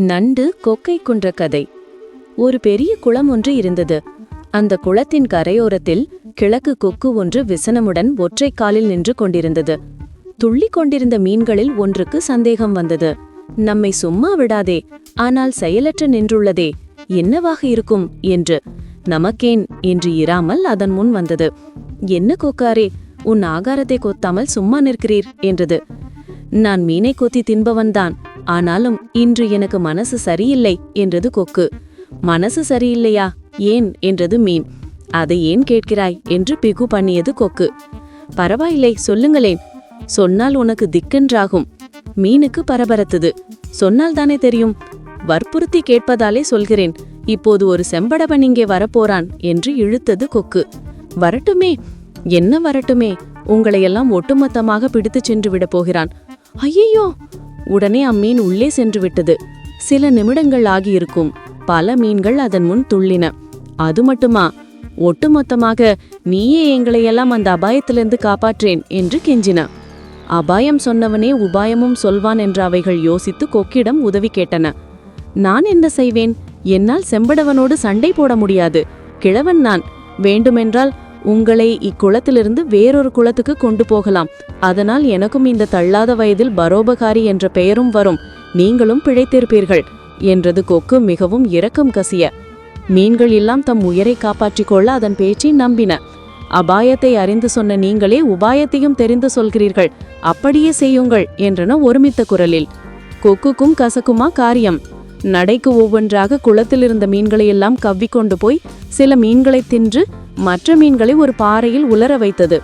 நண்டு கொக்கை குன்ற கதை. ஒரு பெரிய குளம் ஒன்று இருந்தது. அந்த குளத்தின் கரையோரத்தில் கிழக்கு கொக்கு ஒன்று விசனமுடன் ஒற்றை காலில் நின்று கொண்டிருந்தது. துள்ளிக் கொண்டிருந்த மீன்களில் ஒன்றுக்கு சந்தேகம் வந்தது. நம்மை சும்மா விடாதே, ஆனால் செயலற்று நின்றுள்ளதே, என்னவாக இருக்கும் என்று. நமக்கேன் என்று இராமல் அதன் முன் வந்தது. என்ன கொக்காரே, உன் ஆகாரத்தை கொத்தாமல் சும்மா நிற்கிறீர் என்றது. நான் மீனை கொத்தி தின்பவன்தான், ஆனாலும் இன்று எனக்கு மனசு சரியில்லை என்றது கொக்கு. மனசு சரியில்லையா, ஏன் என்றது மீன். அதை ஏன் கேட்கிறாய் என்று பிகு பண்ணியது கொக்கு. பரவாயில்லை, சொல்லுங்களேன். சொன்னால் உனக்கு திக்கென்றாகும். மீனுக்கு பரபரத்தது. சொன்னால் தானே தெரியும். வற்புறுத்தி கேட்பதாலே சொல்கிறேன். இப்போது ஒரு செம்படவன் இங்கே வரப்போறான் என்று இழுத்தது கொக்கு. வரட்டுமே. என்ன வரட்டுமே? உங்களையெல்லாம் ஒட்டுமொத்தமாக பிடித்து சென்று விட போகிறான். ஐயோ! உடனே அம்மீன் உள்ளே சென்று விட்டது. சில நிமிடங்கள் ஆகியிருக்கும். பல மீன்கள் அதன் முன் துள்ளின. அது மட்டுமா, ஒட்டுமொத்தமாக நீயே எங்களையெல்லாம் அந்த அபாயத்திலிருந்து காப்பாற்றேன் என்று கெஞ்சின. அபாயம் சொன்னவனே உபாயமும் சொல்வான் என்று அவைகள் யோசித்து கொக்கிடம் உதவி கேட்டன. நான் என்ன செய்வேன்? என்னால் செம்படவனோடு சண்டை போட முடியாது. கிழவன் நான். வேண்டுமென்றால் உங்களை இக்குளத்திலிருந்து வேறொரு குளத்துக்கு கொண்டு போகலாம். அதனால் எனக்கும் இந்த தள்ளாத வயதில் பரோபகாரி என்ற பெயரும் வரும். நீங்களும் பிழைத்திருப்பீர்கள் என்றது கொக்கு மிகவும் இரக்கம் கசிய. மீன்கள் எல்லாம் தம் உயிரை காப்பாற்றிக் கொள்ள அதன் பேச்சை நம்பின. அபாயத்தை அறிந்து சொன்ன நீங்களே உபாயத்தையும் தெரிந்து சொல்கிறீர்கள், அப்படியே செய்யுங்கள் என்றன ஒருமித்த குரலில். கொக்குக்கும் கசக்குமா காரியம்? நடைக்கு ஒவ்வொன்றாக குளத்திலிருந்த மீன்களையெல்லாம் கவ்விக்கொண்டு போய் சில மீன்களை தின்று மற்ற மீன்களை ஒரு பாறையில் உலர வைத்தது.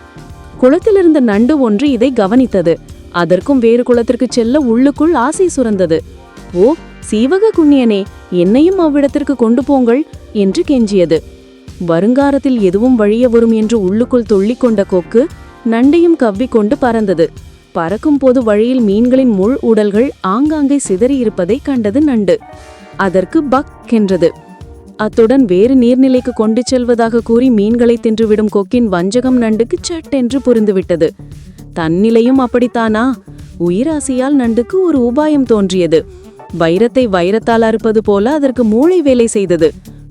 குளத்திலிருந்த நண்டு ஒன்று இதை கவனித்தது. அதற்கும் வேறு குளத்திற்கு செல்ல உள்ளுக்குள் ஆசை சுரந்தது. ஓ சீவக குண்ணியனே, என்னையும் அவ்விடத்திற்கு கொண்டு போங்கள் என்று கெஞ்சியது. வருங்காரத்தில் எதுவும் வழிய வரும் என்று உள்ளுக்குள் துள்ளிக் கொண்ட கொக்கு நண்டையும் கவ்விக்கொண்டு பறந்தது. பறக்கும் போது வழியில் மீன்களின் முள் உடல்கள் ஆங்காங்கே சிதறியிருப்பதை கண்டது நண்டு. அதற்கு பக் என்றது. அத்துடன் வேறு நீர்நிலைக்கு கொண்டு செல்வதாக கூறி மீன்களை தின்றுவிடும் கொக்கின் வஞ்சகம் நண்டுக்கு சட்டென்று புரிந்துவிட்டது. தன்னிலையும் அப்படித்தானா? உயிராசியால் நண்டுக்கு ஒரு உபாயம் தோன்றியது. வைரத்தை வைரத்தால் அறுப்பது போல அதற்கு மூளை வேலை செய்தது.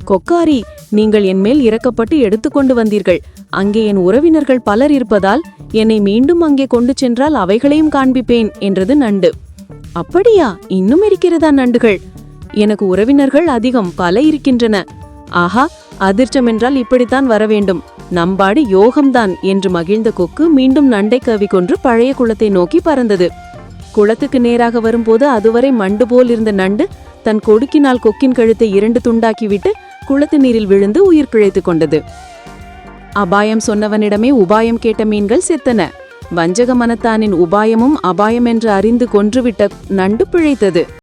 கொக்காரி, நீங்கள் என்மேல் இறக்கப்பட்டு எடுத்துக்கொண்டு வந்தீர்கள். அங்கே என் உறவினர்கள் பலர் இருப்பதால் என்னை மீண்டும் அங்கே கொண்டு சென்றால் அவைகளையும் காண்பிப்பேன் என்றது நண்டு. அப்படியா? இன்னும் இருக்கிறதா நண்டுகள்? எனக்கு உறவினர்கள் அதிகம், பல இருக்கின்றன. ஆஹா, அதிர்ஷ்டம் என்றால் இப்படித்தான் வரவேண்டும். நம்பாடு யோகம்தான் என்று மகிழ்ந்த கொக்கு மீண்டும் நண்டை கவ்விக்கொன்று பழைய குளத்தை நோக்கி பறந்தது. குளத்துக்கு நேராக வரும்போது அதுவரை மண்டு போல் இருந்த நண்டு தன் கொடுக்கினால் கொக்கின் கழுத்தை 2 துண்டாக்கிவிட்டு குளத்து நீரில் விழுந்து உயிர் பிழைத்து கொண்டது. அபாயம் சொன்னவனிடமே உபாயம் கேட்ட மீன்கள் செத்தன. வஞ்சக மனத்தானின் உபாயமும் அபாயம் என்று அறிந்து கொன்றுவிட்ட நண்டு பிழைத்தது.